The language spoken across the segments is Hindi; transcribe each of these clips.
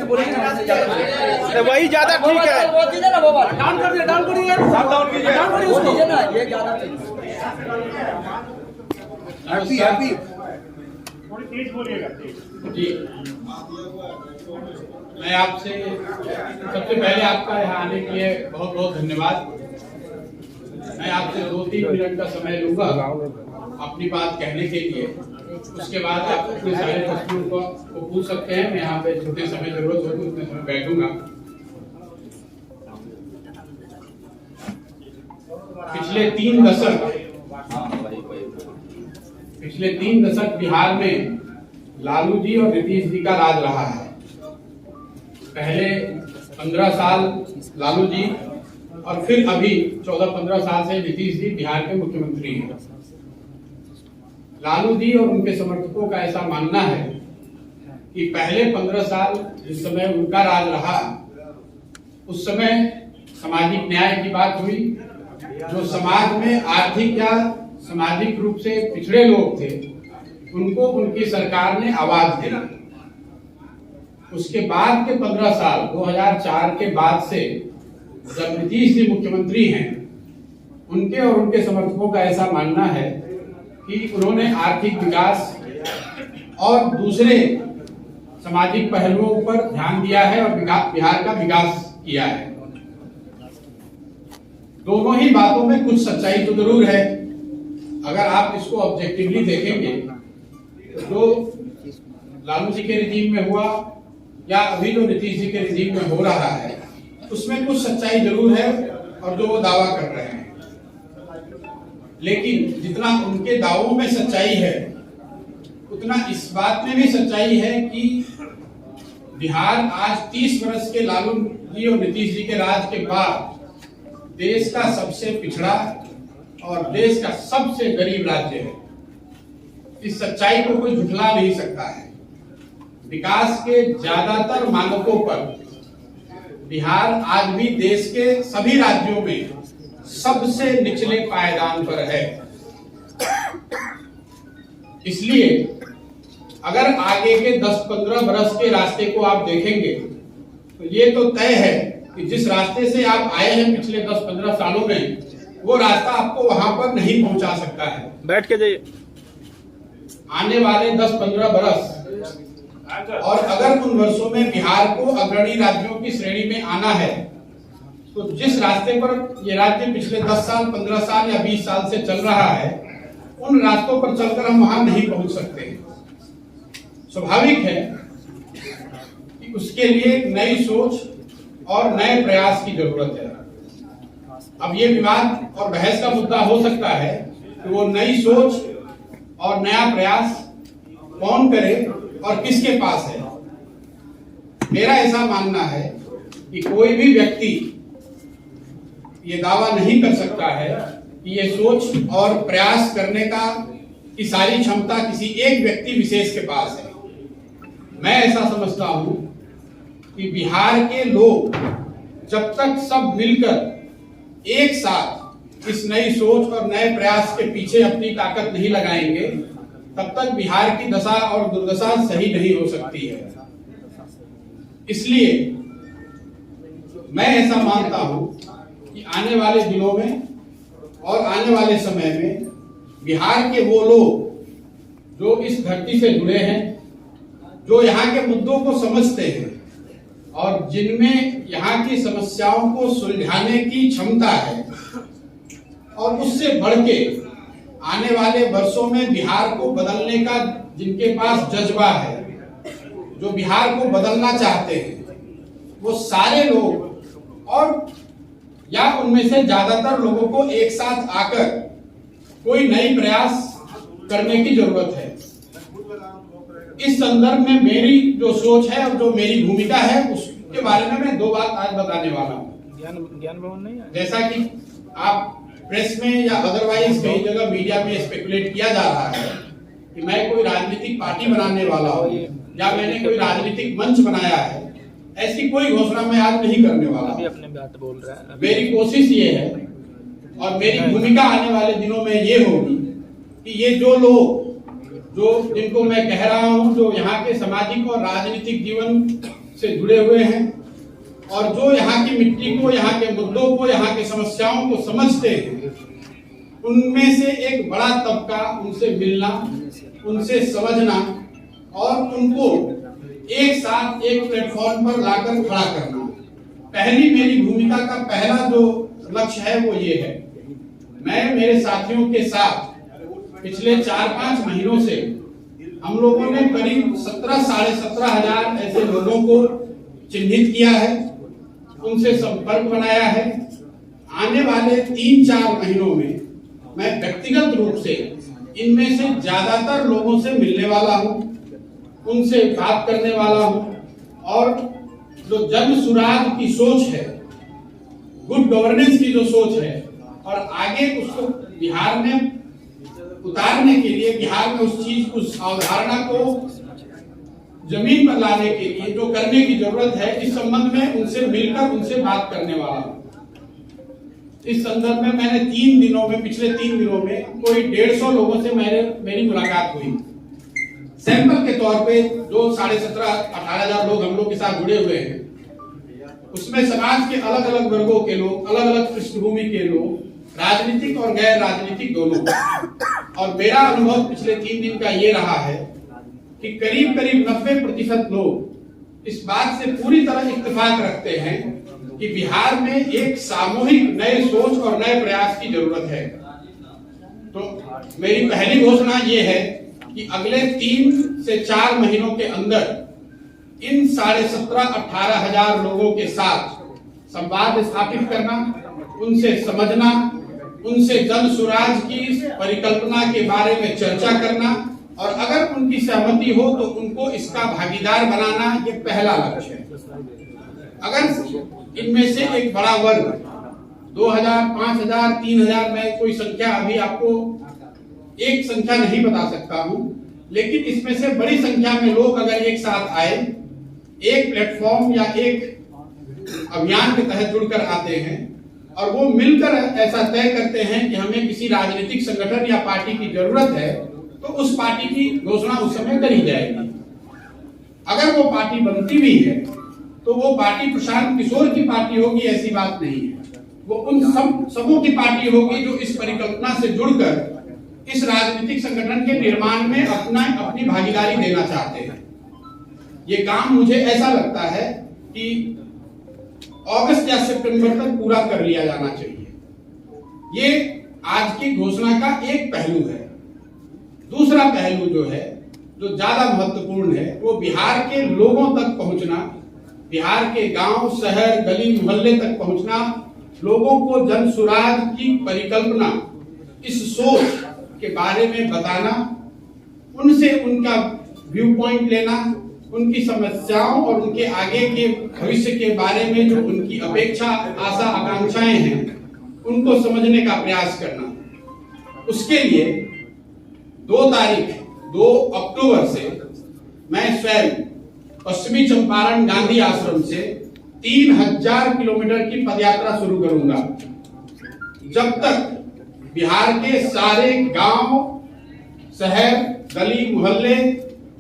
बोलेंगे ना तो वही ज्यादा ठीक है। वो दीजिए ना, वो डाउन कर दिए, डाउन करिए, सब डाउन कीजिए, डाउन करिए उसको ना, ये ज्यादा हैप्पी थोड़ी तेज बोलिएगा। जी, मैं आपसे सबसे पहले आपका यहाँ आने के लिए बहुत बहुत धन्यवाद। मैं आपसे 2-3 मिनट का समय लूंगा अपनी बात कहने के लिए। उसके बाद आप अपने सारे प्रश्नों को पूछ सकते हैं। मैं यहाँ पे जितने समय जरूरत होगी उतने समय बैठूंगा। पिछले 3 दशक बिहार में लालू जी और नीतीश जी का राज रहा है। पहले 15 साल लालू जी और फिर अभी 14-15 साल से नीतीश जी बिहार के मुख्यमंत्री हैं। लालू जी और उनके समर्थकों का ऐसा मानना है कि पहले 15 साल जिस समय उनका राज रहा, उस समय सामाजिक न्याय की बात हुई। जो समाज में आर्थिक या सामाजिक रूप से पिछड़े लोग थे, उनको उनकी सरकार ने आवाज दी। उसके बाद के 15 साल 2004 के बाद से जब नीतीश जी मुख्यमंत्री हैं, उनके और उनके समर्थकों का ऐसा मानना है कि उन्होंने आर्थिक विकास और दूसरे सामाजिक पहलुओं पर ध्यान दिया है और बिहार का विकास किया है। दोनों ही बातों में कुछ सच्चाई तो जरूर है। अगर आप इसको ऑब्जेक्टिवली देखेंगे, जो लालू जी के रिजीम में हुआ या अभी जो नीतीश जी के रिजीम में हो रहा है, उसमें कुछ सच्चाई जरूर है और जो वो दावा कर रहे हैं। लेकिन जितना उनके दावों में सच्चाई है, उतना इस बात में भी सच्चाई है कि बिहार आज 30 वर्ष के लालू जी और नीतीश जी के राज के बाद देश का सबसे पिछड़ा और देश का सबसे गरीब राज्य है। इस सच्चाई को कोई झुठला नहीं सकता है। विकास के ज्यादातर मानकों पर बिहार आज भी देश के सभी राज्यों में सबसे निचले पायदान पर है। इसलिए अगर आगे के 10-15 वर्ष के रास्ते को आप देखेंगे तो ये तो तय है कि जिस रास्ते से आप आए हैं पिछले 10-15 सालों में, वो रास्ता आपको वहां पर नहीं पहुंचा सकता है। बैठ के जाइए। आने वाले 10-15 वर्ष और अगर उन वर्षों में बिहार को अग्रणी राज्यों की श्रेणी में आना है, तो जिस रास्ते पर ये राज्य पिछले 10 साल, 15 साल या 20 साल से चल रहा है, उन रास्तों पर चलकर हम वहां नहीं पहुंच सकते। स्वाभाविक है कि उसके लिए नई सोच और नए प्रयास की जरूरत है। अब ये विवाद और बहस का मुद्दा हो सकता है कि वो नई सोच और नया प्रयास कौन करे और किसके पास है। मेरा ऐसा मानना है कि कोई भी व्यक्ति ये दावा नहीं कर सकता है कि ये सोच और प्रयास करने की सारी क्षमता किसी एक व्यक्ति विशेष के पास है। मैं ऐसा समझता हूं कि बिहार के लोग जब तक सब मिलकर एक साथ इस नई सोच और नए प्रयास के पीछे अपनी ताकत नहीं लगाएंगे, तब तक बिहार की दशा और दुर्दशा सही नहीं हो सकती है। इसलिए मैं ऐसा मानता हूं कि आने वाले दिनों में और आने वाले समय में बिहार के वो लोग जो इस धरती से जुड़े हैं, जो यहाँ के मुद्दों को समझते हैं और जिनमें यहाँ की समस्याओं को सुलझाने की क्षमता है, और उससे बढ़ के आने वाले वर्षों में बिहार को बदलने का जिनके पास जज्बा है, जो बिहार को बदलना चाहते हैं, वो सारे लोग और या उनमें से ज्यादातर लोगों को एक साथ आकर कोई नई प्रयास करने की जरूरत है। इस संदर्भ में मेरी जो सोच है और जो मेरी भूमिका है, उसके बारे में मैं 2 बात आज बताने वाला हूँ। ज्ञान भवन नहीं है। जैसा कि आप प्रेस में या अदरवाइज कई जगह मीडिया में स्पेकुलेट किया जा रहा है कि मैं कोई राजनीतिक पार्टी बनाने वाला हूँ या मैंने कोई राजनीतिक मंच बनाया है, ऐसी कोई घोषणा मैं आज नहीं करने वाला। अपने बात बोल रहा है। मेरी कोशिश ये है और मेरी भूमिका आने वाले दिनों में ये होगी कि ये जो लोग, जो जिनको मैं कह रहा हूँ, जो यहाँ के सामाजिक और राजनीतिक जीवन से जुड़े हुए हैं और जो यहाँ की मिट्टी को, यहाँ के मुद्दों को, यहाँ की समस्याओं को समझते हैं, उनमें से एक बड़ा तबका उनसे मिलना, उनसे समझना और उनको एक साथ एक प्लेटफॉर्म पर लाकर खड़ा करना। पहली मेरी भूमिका का पहला जो लक्ष्य है वो ये है, मैं मेरे साथियों के साथ पिछले 4-5 महीनों से हम लोगों ने करीब 17,500 ऐसे लोगों को चिन्हित किया है, उनसे संपर्क बनाया है। आने वाले 3-4 महीनों में मैं व्यक्तिगत रूप से इनमें से ज्यादातर लोगों से मिलने वाला हूं, उनसे बात करने वाला हूं और जो जन सुराज की सोच है, गुड गवर्नेंस की जो सोच है और आगे उसको बिहार में उतारने के लिए, बिहार में उस चीज, उस अवधारणा को जमीन पर लाने के लिए जो करने की जरूरत है, इस संबंध में उनसे मिलकर उनसे बात करने वाला हूं। इस संदर्भ में मैंने पिछले 3 दिनों में कोई 150 लोगों से मेरी मुलाकात हुई। सैंपल के तौर पे जो 17,500-18,000 लोग हम लोग के साथ जुड़े हुए हैं, उसमें समाज के अलग अलग वर्गों के लोग, अलग अलग पृष्ठभूमि के लोग, राजनीतिक और गैर राजनीतिक दोनों। और मेरा अनुभव पिछले 3 दिन का ये रहा है कि करीब 90% लोग इस बात से पूरी तरह इत्तेफाक रखते हैं कि बिहार में एक सामूहिक नए सोच और नए प्रयास की जरूरत है। तो मेरी पहली घोषणा ये है कि अगले 3 से 4 महीनों के अंदर इन 17,500-18,000 लोगों के साथ संवाद स्थापित करना, उनसे समझना, उनसे जन सुराज की परिकल्पना के बारे में चर्चा करना और अगर उनकी सहमति हो तो उनको इसका भागीदार बनाना, ये पहला लक्ष्य है। अगर इनमें से एक बड़ा वर्ग 2,000, 5,000, 3,000, मैं कोई संख्या अभी आपको एक संख्या नहीं बता सकता हूं, लेकिन इसमें से बड़ी संख्या में लोग अगर एक साथ आए, एक प्लेटफॉर्म या एक अभियान के तहत जुड़कर आते हैं और वो मिलकर ऐसा तय करते हैं कि हमें किसी राजनीतिक संगठन या पार्टी की जरूरत है, तो उस पार्टी की घोषणा उस समय करी जाएगी। अगर वो पार्टी बनती भी है तो वो पार्टी प्रशांत किशोर की पार्टी होगी, ऐसी बात नहीं है। वो उन सबों की पार्टी होगी जो इस परिकल्पना से जुड़कर इस राजनीतिक संगठन के निर्माण में अपनी भागीदारी देना चाहते हैं। ये काम मुझे ऐसा लगता है कि अगस्त या सितंबर तक पूरा कर लिया जाना चाहिए। ये आज की घोषणा का एक पहलू है। दूसरा पहलू जो है, जो ज्यादा महत्वपूर्ण है, वो बिहार के लोगों तक पहुंचना, बिहार के गांव, शहर, गली मोहल्ले तक पहुंचना, लोगों को जन सुराज की परिकल्पना, इस सोच के बारे में बताना, उनसे उनका व्यू पॉइंट लेना, उनकी समस्याओं और उनके आगे के भविष्य के बारे में जो उनकी अपेक्षा, आशा, आकांक्षाएं हैं, उनको समझने का प्रयास करना। उसके लिए 2 अक्टूबर से मैं स्वयं पश्चिमी चंपारण गांधी आश्रम से 3,000 किलोमीटर की पदयात्रा शुरू करूंगा। जब तक बिहार के सारे गांव, शहर, गली मोहल्ले,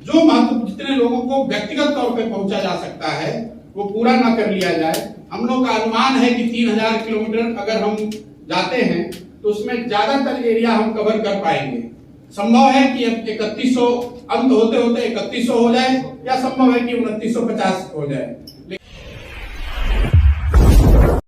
जो जितने लोगों को व्यक्तिगत तौर पे पहुंचा जा सकता है, वो पूरा ना कर लिया जाए। हम लोग का अनुमान है कि 3,000 किलोमीटर अगर हम जाते हैं तो उसमें ज्यादातर एरिया हम कवर कर पाएंगे। संभव है कि 3100 अंत होते होते 3100 हो जाए, या संभव है कि 2950 हो जाए।